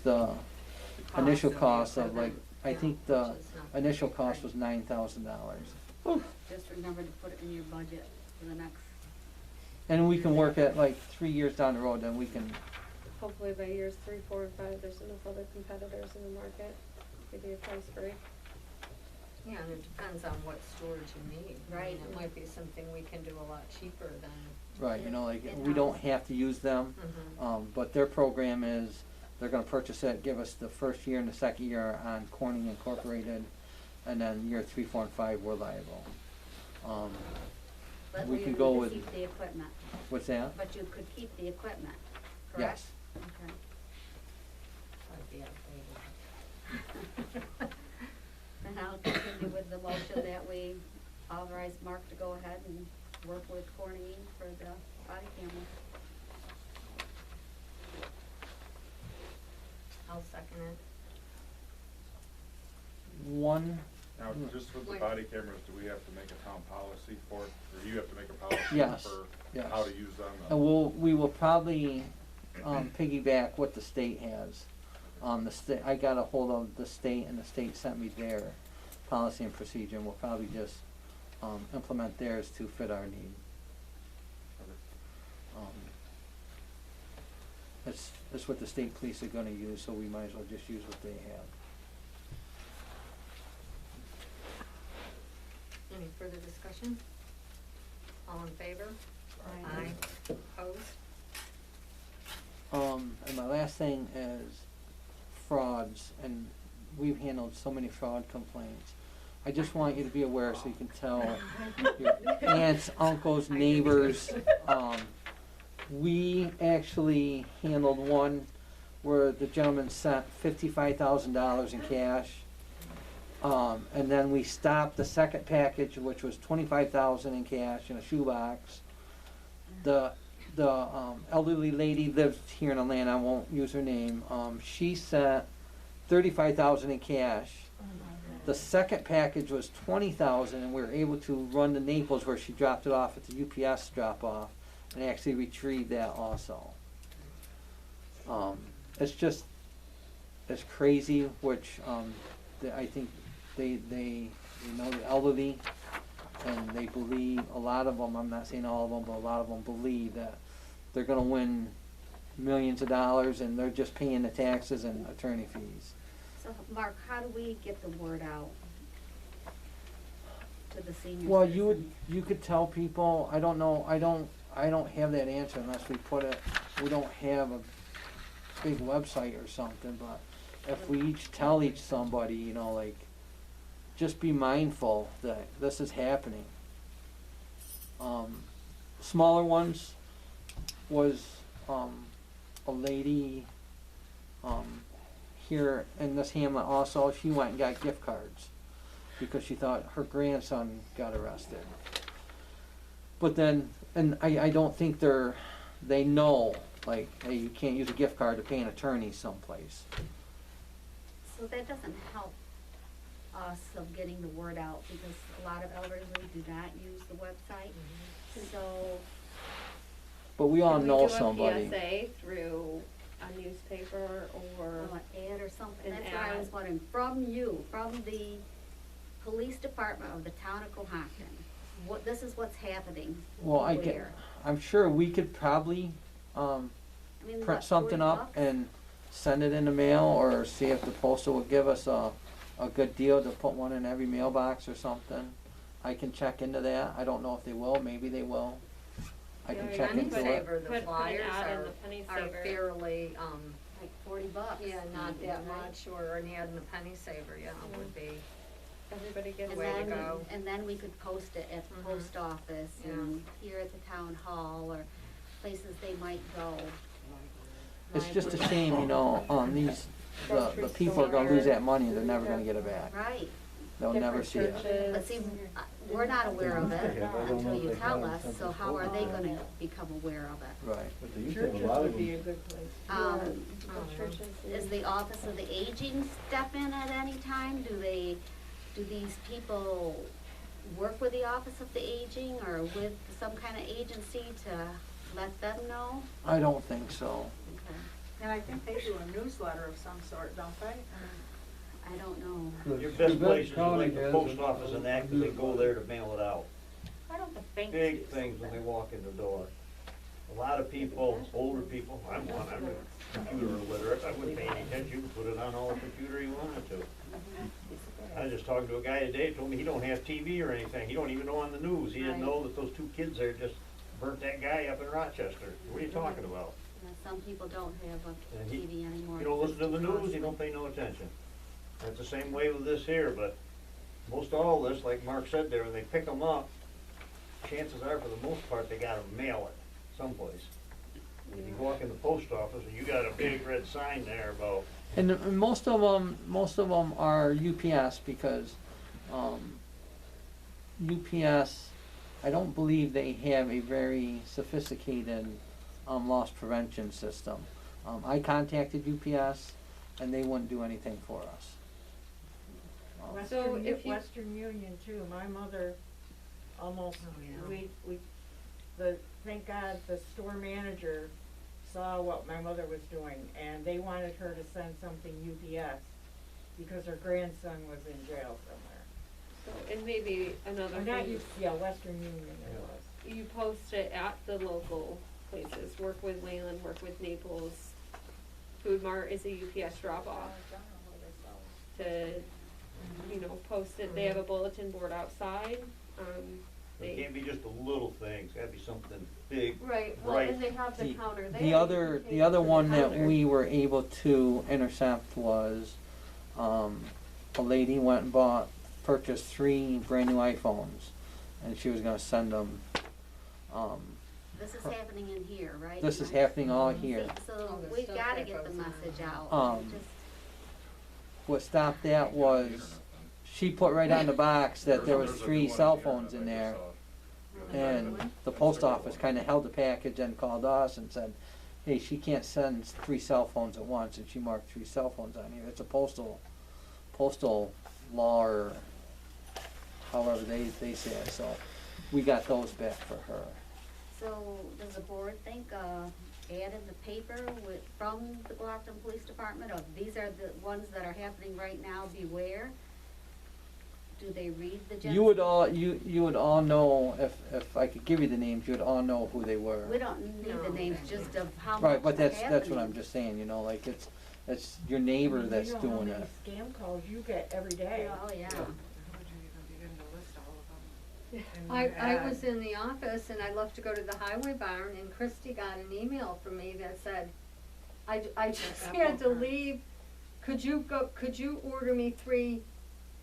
the initial of the cost of equipment. I Yeah, think the which is not- initial cost right. was $9,000. Just remember to put it in your budget for the next, And we can work at like 3 years down the road, then we can, Hopefully by years 3, 4, and 5, there's enough other competitors in the market. Maybe a price break. Yeah, and it depends on what storage you need. I Right. mean, it might be something we can do a lot cheaper than. right, you know, like, we In-house. don't have to use them. Mhm. But their program is, they're gonna purchase it, give us the first year and the second year on Corning Incorporated, and then year 3, 4, and 5, we're liable. but We we can would go with, keep the equipment, what's that? but you could keep the equipment, correct? Yes. Okay. I'd be outdated. And I'll continue with the motion that we authorize Mark to go ahead and work with Corning for the body camera. I'll second it. One, Now, just with the Wait. body cameras, do we have to make a town policy for it, or you have to make a policy Yes, for yes. how to use them? and we will probably, piggyback what the state has. I got a hold of the state, and the state sent me their policy and procedure, and we'll probably just, implement theirs to fit our need. It's what the state police are gonna use, so we might as well just use what they have. Any further discussion? All in favor? Aye. Opposed? And my last thing is frauds, and we've handled so many fraud complaints. I just want you to be aware so you can tell your aunts, uncles, neighbors. We actually handled one where the gentleman sent $55,000 in cash. And then we stopped the second package, which was $25,000 in cash in a shoebox. The elderly lady lives here in Atlanta, I won't use her name. She sent $35,000 in cash. The second package was $20,000, and we were able to run to Naples where she dropped it off at the UPS drop off, and actually retrieved that also. It's crazy, which I think they know the elderly, and they believe, a lot of them, I'm not saying all of them, but a lot of them believe that they're gonna win millions of dollars, and they're just paying the taxes and attorney fees. So, Mark, how do we get the word out to the senior Well, citizens? you could tell people, I don't know, I don't have that answer unless we we don't have a big website or something, but if we each tell somebody, you know, like, just be mindful that this is happening. Smaller ones was, a lady, here in this hamlet also, she went and got gift cards because she thought her grandson got arrested. But then, and I don't think they know, like, hey, you can't use a gift card to pay an attorney someplace. So that doesn't help us of getting the word out, because a lot of elderly do not use the website, so. But we all Can we know do a somebody. PSA through a newspaper or An ad or something, An that's what I was ad. wondering, from you, from the police department of the town of Cohocton, this is what's happening. Well, Where? I'm sure we could probably, I mean, print what, something 40 up bucks? and send it in the mail, or see if the postal will give us a good deal to put one in every mailbox or something. I can check into that. I don't know if they will, maybe they will. I can Yeah, check we into can it. Saver, the Put an flyers ad in are, the penny are saver. fairly, Like 40 bucks. yeah, not maybe, that right? much, or an ad in the penny saver, yeah, would be. everybody gets And Way to then, go. and then we could post it at the Mhm. post office Yeah. and here at the town hall, or places they might go. It's just a Library. shame, you know, the Grocery people are gonna lose store. that money, they're never gonna get it back. Right, They'll never Different see it. churches. but see, we're not aware of it until you tell us, so how are they gonna become aware of it? Right. But they used to have a lot of them. good place. Churches Is the Office of the Aging step in at any time? Do these people work with the Office of the Aging or with some kind of agency to let them know? I don't think so. Okay. And I think they do a newsletter of some sort, don't they? I don't know. Your best place is like the post office and that, 'cause they go there to mail it out. I don't think. Big things when they walk in the door. A lot of people, older people, I'm one, I'm computer illiterate, I wouldn't pay any attention, you could put it on all the computer you wanted to. I was just talking to a guy today, told me he don't have TV or anything, he don't even know on the news, he didn't Right. know that those 2 kids there just burnt that guy up in Rochester. What are you talking about? Some people don't have a And he- TV anymore. You don't listen to the It's news, you don't pay no attention. That's the same way with this here, but most all this, like Mark said there, when they pick them up, chances are, for the most part, they gotta mail it someplace. If you walk in the post office and you got a big red sign there about, And most of them are UPS because, UPS, I don't believe they have a very sophisticated, loss prevention system. I contacted UPS and they wouldn't do anything for us. So if you- Western Union too, my mother almost, Oh, yeah. thank God the store manager saw what my mother was doing, and they wanted her to send something UPS, because her grandson was in jail somewhere. So, and maybe another Or not thing, yeah, Western Union it was. you post it at the local places, work with Wayland, work with Naples. Food Mart is a UPS drop off to, you know, post it, they have a bulletin board outside, it can't be just the little things, gotta be something big. Right, well, Right. and they have the counter there. The you other, can the take other to the one that counter. we were able to intercept was, a lady went and purchased 3 brand new iPhones, and she was gonna send them, This is happening in here, right? this is happening all here. So Oh, the we've stuff gotta that get the goes on. message out. Um, Just- What stopped that was, she put right on the box that there was 3 cell phones in there, and the post office kinda held the package and called us and said, hey, she can't send 3 cell phones at once, and she marked 3 cell phones on here. It's a postal law, or however they say it, so we got those back for her. So does the board think, ad in the paper from the Cohocton Police Department of these are the ones that are happening right now, beware? Do they read the general? You would all know, if I could give you the names, you would all know who they were. We don't need the No. names, just of how much Right, but is that's what happening. I'm just saying, you know, like it's your neighbor that's doing You know how it. many scam calls you get every day. Oh, yeah. I was in the office and I left to go to the highway barn and Christy got an email from me that said, I just had to leave, could you order me 3,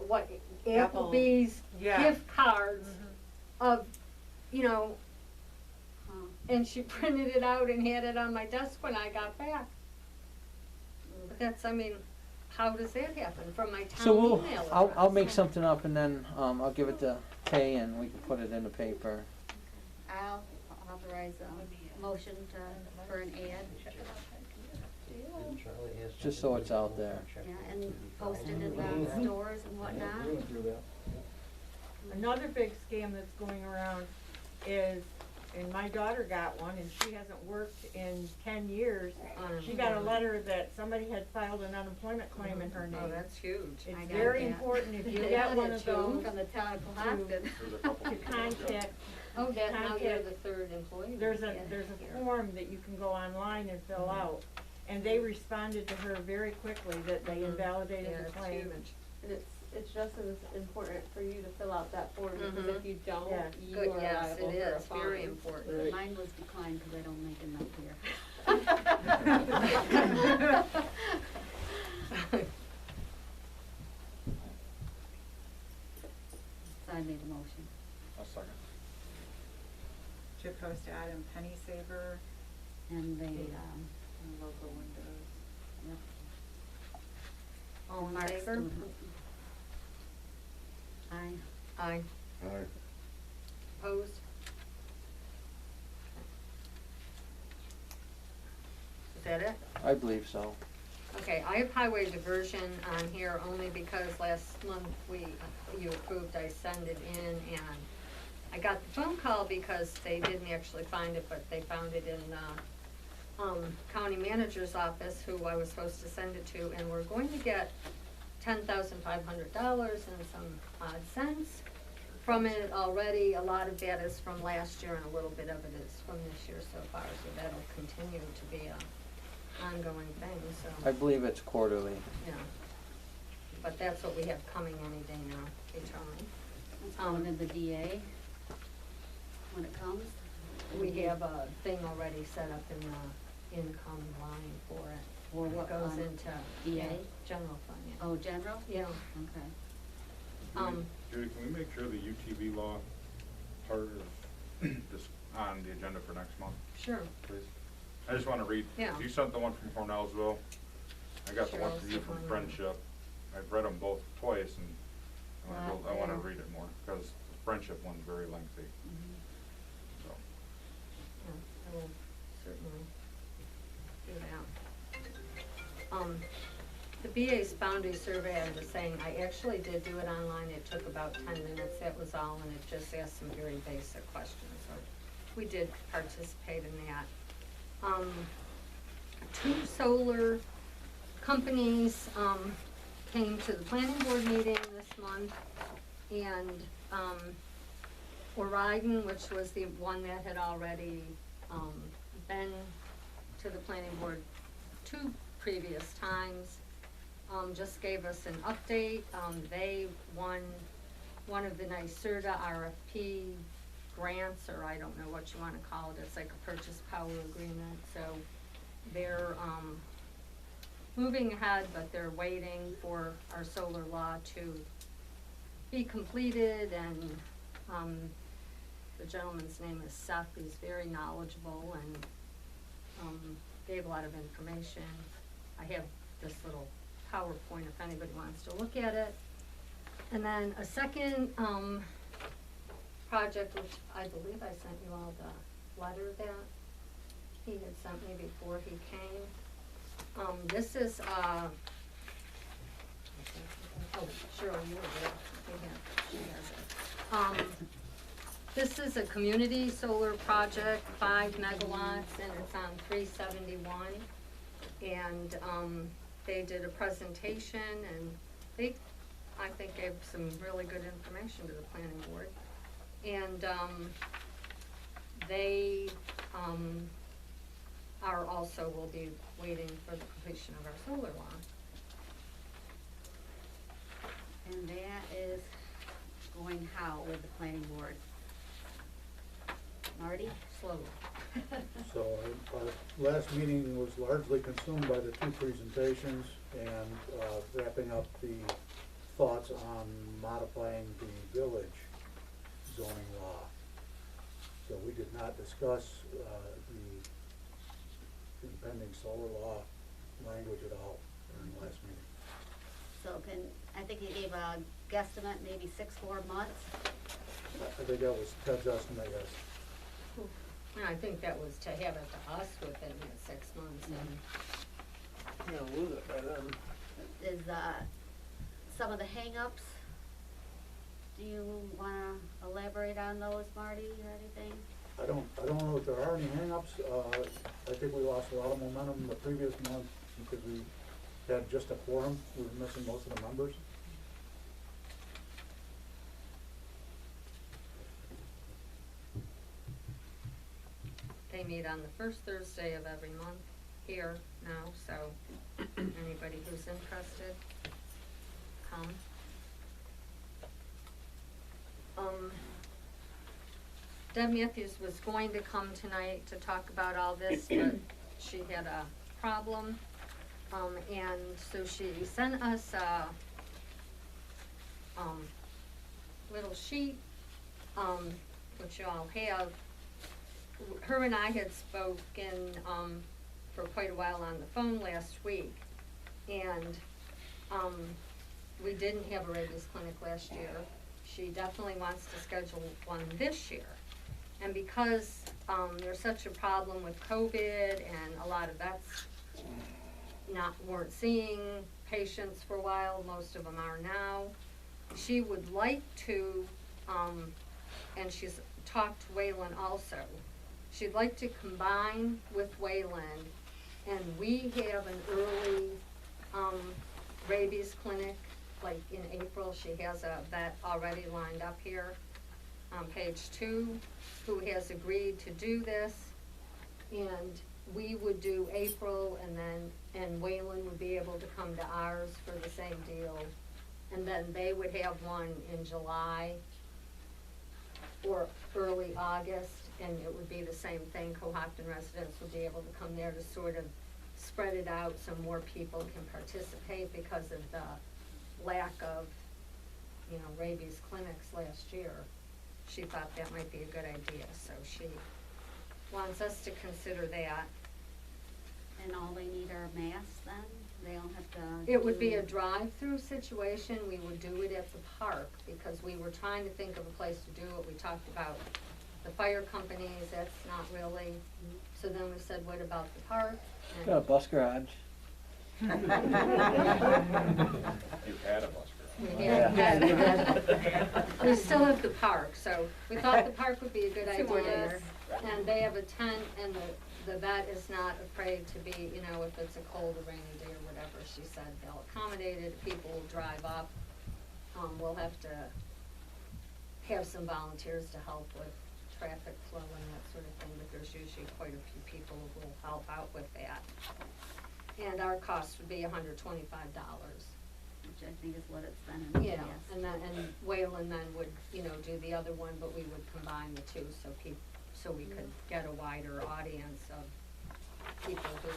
Apple. Applebee's Yeah. gift cards of, you know, Huh. and she printed it out and had it on my desk when I got back. But that's, I mean, how does that happen from my town So email I'll make address? something up and then, I'll give it to Kay and we can put it in the paper. I'll authorize a motion for an ad, Didn't Charlie ask Just so something? it's out there. yeah, and post it in the stores and whatnot. Another big scam that's going around is, and my daughter got one, and she hasn't worked in 10 years. She got a letter that somebody had filed an unemployment claim in her name. Oh, that's huge. I It's got very that. important if you They get got one it of too, those from the town of Cohocton. There's a couple to people that contact. Oh, that, now you're contact- the 3rd employee. There's a Yeah. form that you can go online and fill out, and they responded to her very quickly that they invalidated Yeah, the it's claim. huge. And it's just as important for you to fill out that form, because if you don't, Yeah. you Good, are yes, liable it for a is, very fine. important. Mine was declined because I don't make enough here. So I made a motion. I'll second. To post ad in Penny Saver And they, and local windows. yep. All in Mark's favor? doing it. Aye. Aye. Aye. Opposed? Is that it? I believe so. Okay, I have highway diversion on here only because last month you approved I send it in, and I got the phone call because they didn't actually find it, but they found it in county manager's office, who I was supposed to send it to, and we're going to get $10,500 and some odd cents from it already. A lot of that is from last year and a little bit of it is from this year so far, so that'll continue to be a ongoing thing, so, I believe it's quarterly. yeah. But that's what we have coming any day now, eternally. It's going in the DA when it comes. We have a thing already set up in the income line for it. For what It goes fund? into, DA? yeah, general fund, yeah. Oh, general? Yeah, Okay. Judy, can we make sure the UTV law part is just on the agenda for next month, sure. please? I just wanna read, Yeah. you sent the one from Cornellsville, I got the one Sure, from you I'll from send one. Friendship. I've read them both twice and I wanna Yeah. read it more, cause the Friendship one's very lengthy, so. Yeah, I will certainly do that. The BA's boundary survey, I'm just saying, I actually did do it online, it took about 10 minutes, that was all, and it just asked some very basic questions, so we did participate in that. 2 solar companies, came to the planning board meeting this month, and, Orion, which was the one that had already, been to the planning board 2 previous times, just gave us an update. They won one of the NYSERDA RFP grants, or I don't know what you wanna call it, it's like a purchase power agreement, so they're, moving ahead, but they're waiting for our solar law to be completed, and, the gentleman's name is Seth, he's very knowledgeable and, gave a lot of information. I have this little PowerPoint if anybody wants to look at it. And then a second, project, which I believe I sent you all the letter that he had sent me before he came. This is, oh, Cheryl, you were there. She has it. This is a community solar project, 5 megawatts, and it's on 371. And, they did a presentation, and they, I think, gave some really good information to the planning board. And, they, are also, will be waiting for the completion of our solar law. And that is going how with the planning board? Marty? Slowly. So our last meeting was largely consumed by the 2 presentations and wrapping up the thoughts on modifying the village zoning law. So we did not discuss the impending solar law language at all during the last meeting. So I think you gave a guesstimate, maybe 6 more months? I think that was Ted's estimate, yes. And I think that was to have it to us within that 6 months, and You're gonna lose it by then. Is, some of the hangups, do you wanna elaborate on those, Marty, or anything? I don't know if there are any hangups. I think we lost a lot of momentum the previous month because we had just a quorum. We were missing most of the members. they meet on the first Thursday of every month here now, so anybody who's interested, come. Deb Matthews was going to come tonight to talk about all this, but she had a problem. And so she sent us a, little sheet, which you all have. Her and I had spoken, for quite a while on the phone last week. And, we didn't have a rabies clinic last year. She definitely wants to schedule one this year. And because, there's such a problem with COVID and a lot of vets weren't seeing patients for a while, most of them are now. She would like to, and she's talked to Waylon also, she'd like to combine with Wayland, and we have an early, rabies clinic, like in April. She has a vet already lined up here on page 2, who has agreed to do this. And we would do April, and Wayland would be able to come to ours for the same deal. And then they would have one in July or early August, and it would be the same thing. Cohocton residents would be able to come there to sort of spread it out so more people can participate because of the lack of, rabies clinics last year. She thought that might be a good idea, so she wants us to consider that. And all they need are masks then? They don't have to? It would be a drive-through situation. We would do it at the park because we were trying to think of a place to do it. We talked about the fire companies, that's not really. So then we said, what about the park? And Got a bus garage. You had a bus garage. we Yeah. had- we still have the park, so we thought the park would be a good 2 more idea. days. And they have a tent, and the vet is not afraid to be, if it's a cold or rainy day or whatever, she said they'll accommodate it, people will drive up. We'll have to have some volunteers to help with traffic flow and that sort of thing, but there's usually quite a few people who will help out with that. And our cost would be $125. Which I think is what it's been in the Yeah, past. and Wayland then would, do the other one, but we would combine the two, so we could get a wider audience of people who,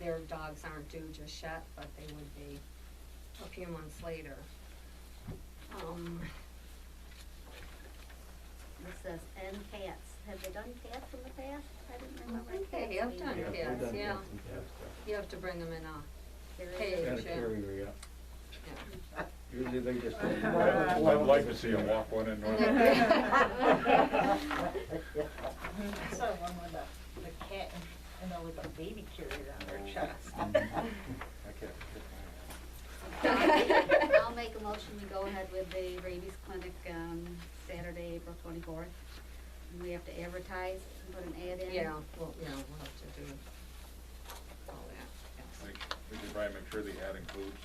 their dogs aren't due just yet, but they would be a few months later. This says, and cats. Have they done cats in the past? I didn't I remember think cats they have being done there. cats, yeah. You have to bring them in a There is cage, And a yeah. carrier, yeah. Yeah. Usually they just. I'd like to see them walk one in North. I saw one with the cat with a baby carrier on their chest. I'll make a motion to go ahead with the rabies clinic, Saturday, April 24th. And we have to advertise and put an ad in. Yeah, we'll have to do all that, yes. Like, we should probably make sure the ad includes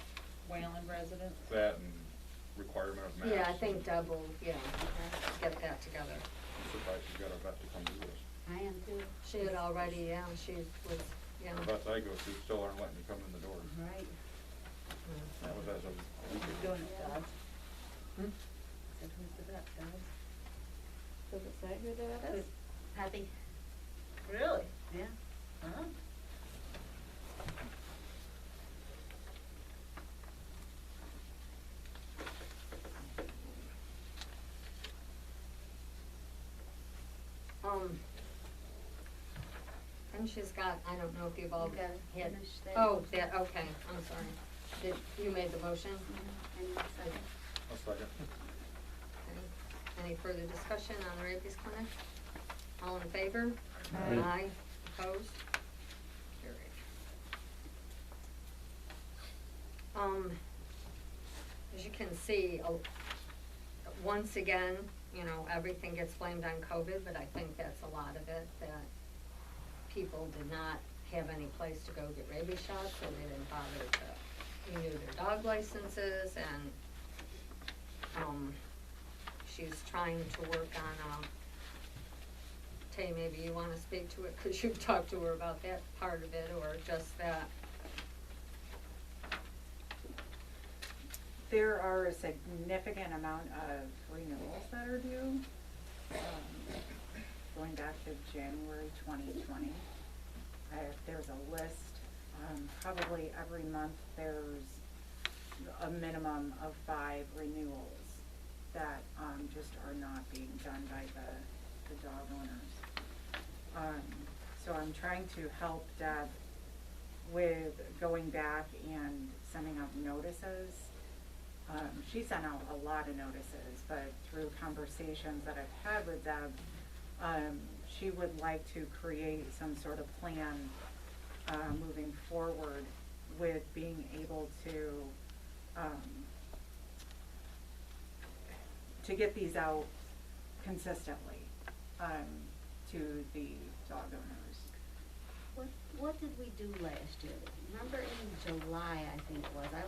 Wayland residents. that and requirement of masks. Yeah, I think Deb will, get that together. I'm surprised she's got a vet to come do this. I am too. She had already, she was, The vets I go to still aren't letting me come in the door. Right. That was as of a week ago. Doing it, Dodge. Said, who's the vet, guys? Does it say who that is? Happy? Really? Yeah. Huh? And she's got, I don't know if you've all Okay, had, finish that. oh, that, okay, I'm sorry. Did, you made the motion? Mhm. And second. A second. Okay. Any further discussion on the rabies clinic? All in favor? Aye. Opposed? Carried. As you can see, once again, everything gets blamed on COVID, but I think that's a lot of it, that people did not have any place to go get rabies shots, so they didn't bother to renew their dog licenses, and, she's trying to work on, Tay, maybe you wanna speak to it, cause you've talked to her about that part of it, or just that. There are a significant amount of renewals that are due, going back to January 2020. There's a list, probably every month there's a minimum of 5 renewals that just are not being done by the dog owners. So I'm trying to help Deb with going back and sending out notices. She sent out a lot of notices, but through conversations that I've had with Deb, she would like to create some sort of plan moving forward with being able to get these out consistently. to the dog owners. What did we do last year? Remember in July, I think it was, I